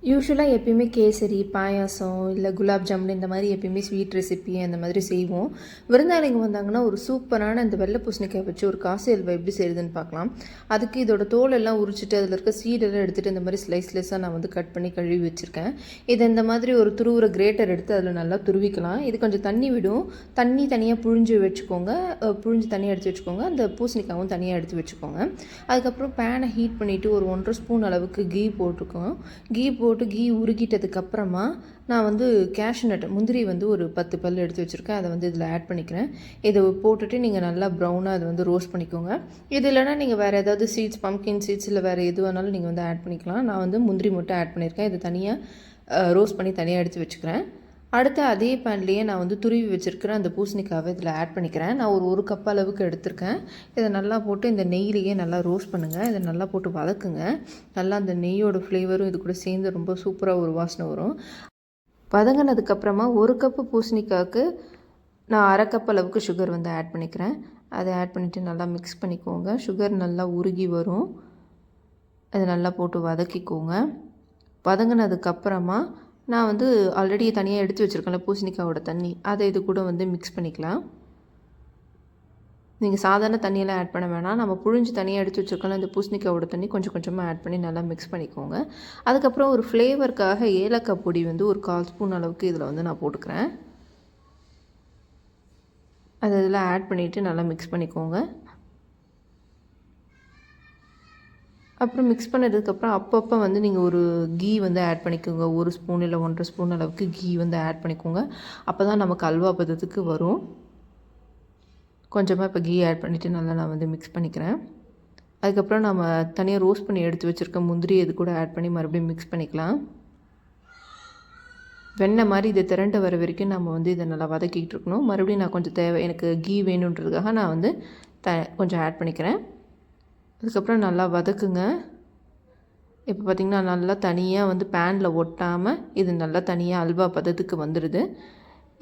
யூசுவலாக எப்பயுமே கேசரி, பாயாசம் இல்லை குலாப் ஜாமுன் இந்த மாதிரி எப்பயுமே ஸ்வீட் ரெசிபி அந்த மாதிரி செய்வோம். விருந்தாளிங்க வந்தாங்கன்னா ஒரு சூப்பரான இந்த வெள்ளை பூசணிக்காய் வச்சு ஒரு காசு அல்வா எப்படி செய்யுதுன்னு பார்க்கலாம். அதுக்கு இதோட தோல் எல்லாம் உரிச்சிட்டு அதில் இருக்க சீடெல்லாம் எடுத்துகிட்டு இந்த மாதிரி ஸ்லைஸாக நான் வந்து கட் பண்ணி கழுவி வச்சுருக்கேன். இதை இந்த மாதிரி ஒரு துருவுற கிரேட்டர் எடுத்து அதில் நல்லா துருவிக்கலாம். இது கொஞ்சம் தண்ணி விடும். தண்ணி தனியாக புழிஞ்சு வச்சுக்கோங்க. புழிஞ்சு தனியாக எடுத்து வச்சுக்கோங்க. அந்த பூசணிக்காவும் தனியாக எடுத்து வச்சுக்கோங்க. அதுக்கப்புறம் பேனை ஹீட் பண்ணிவிட்டு ஒரு 1.5 ஸ்பூன் அளவுக்கு கீ போட்டுக்கோம். கீ உருகிட்டதுக்கப்புறமா நான் வந்து கேஷ்யூ நட் முந்திரி வந்து ஒரு 10 பல் எடுத்து வச்சுருக்கேன். அதை வந்து இதில் ஆட் பண்ணிக்கிறேன். இதை போட்டுட்டு நீங்கள் நல்லா ப்ரௌனாக அதை வந்து ரோஸ்ட் பண்ணிக்கோங்க. இது இல்லைனா நீங்கள் வேறு ஏதாவது சீட்ஸ், பம்கின் சீட்ஸ் இல்லை வேறு எது வேணாலும் நீங்கள் வந்து ஆட் பண்ணிக்கலாம். நான் வந்து முந்திரி மட்டும் ஆட் பண்ணியிருக்கேன். இதை தனியாக ரோஸ்ட் பண்ணி தனியாக எடுத்து வச்சுக்கிறேன். அடுத்து அதே பேன்லேயே நான் வந்து துருவி வச்சுருக்கிற அந்த பூசணிக்காவை இதில் ஆட் பண்ணிக்கிறேன். நான் ஒரு கப் அளவுக்கு எடுத்திருக்கேன். இதை நல்லா போட்டு இந்த நெய்யிலேயே நல்லா ரோஸ்ட் பண்ணுங்கள். இதை நல்லா போட்டு வதக்குங்க. நல்லா அந்த நெய்யோட ஃப்ளேவரும் இது கூட சேர்ந்து ரொம்ப சூப்பராக ஒரு வாசனை வரும். வதங்கினதுக்கப்புறமா 1 கப்பு பூசணிக்காய்க்கு நான் 1/2 கப் அளவுக்கு சுகர் வந்து ஆட் பண்ணிக்கிறேன். அதை ஆட் பண்ணிவிட்டு நல்லா மிக்ஸ் பண்ணிக்கோங்க. சுகர் நல்லா உருகி வரும். அதை நல்லா போட்டு வதக்கிக்கோங்க. வதங்கினதுக்கப்புறமா நான் வந்து ஆல்ரெடி தனியாக எடுத்து வச்சுருக்கேன்ல பூசணிக்காயோட தண்ணி, அதை இது கூட வந்து மிக்ஸ் பண்ணிக்கலாம். நீங்கள் சாதாரண தண்ணியெல்லாம் ஆட் பண்ண வேணாம். நம்ம புழிஞ்சு தனியாக எடுத்து வச்சுருக்கோம்ல இந்த பூசணிக்காயோட தண்ணி கொஞ்சம் கொஞ்சமாக ஆட் பண்ணி நல்லா மிக்ஸ் பண்ணிக்கோங்க. அதுக்கப்புறம் ஒரு ஃப்ளேவருக்காக ஏலக்காய் பொடி வந்து ஒரு 1/4 ஸ்பூன் அளவுக்கு இதில் வந்து நான் போட்டுக்கிறேன். அதை இதில் ஆட் பண்ணிவிட்டு நல்லா மிக்ஸ் பண்ணிக்கோங்க. அப்புறம் மிக்ஸ் பண்ணதுக்கப்புறம் அப்பப்போ வந்து நீங்கள் ஒரு கீ வந்து ஆட் பண்ணிக்கோங்க. 1 ஸ்பூன் இல்லை 1.5 ஸ்பூன் அளவுக்கு கீ வந்து ஆட் பண்ணிக்கோங்க. அப்போ தான் நமக்கு அல்வா பதத்துக்கு வரும். கொஞ்சமாக இப்போ கீ ஆட் பண்ணிவிட்டு நல்லா நான் வந்து மிக்ஸ் பண்ணிக்கிறேன். அதுக்கப்புறம் நம்ம தனியாக ரோஸ்ட் பண்ணி எடுத்து வச்சுருக்க முந்திரி இது கூட ஆட் பண்ணி மறுபடியும் மிக்ஸ் பண்ணிக்கலாம். வெண்ணெய் மாதிரி இதை திரண்டு வர வரைக்கும் நம்ம வந்து இதை நல்லா வதக்கிட்டு இருக்கணும். மறுபடியும் நான் கொஞ்சம் எனக்கு கீ வேணுன்றதுக்காக நான் வந்து கொஞ்சம் ஆட் பண்ணிக்கிறேன். அதுக்கப்புறம் நல்லா வதக்குங்க. இப்போ பார்த்திங்கன்னா நல்லா தனியாக வந்து பேனில் ஒட்டாமல் இது நல்லா தனியாக அல்வா பதத்துக்கு வந்துடுது.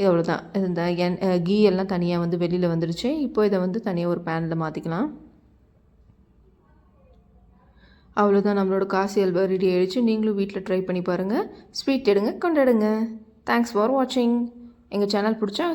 இவ்வளோதான். இந்த கீ எல்லாம் தனியாக வந்து வெளியில் வந்துடுச்சு. இப்போ இதை வந்து தனியாக ஒரு பேனில் மாற்றிக்கலாம். அவ்வளோதான், நம்மளோட காசி அல்வா ரெடி ஆகிடுச்சு. நீங்களும் வீட்டில் ட்ரை பண்ணி பாருங்கள். ஸ்வீட் எடுங்க, கொண்டாடுங்க. தேங்க்ஸ் ஃபார் வாட்சிங். எங்கள் சேனல் பிடிச்சா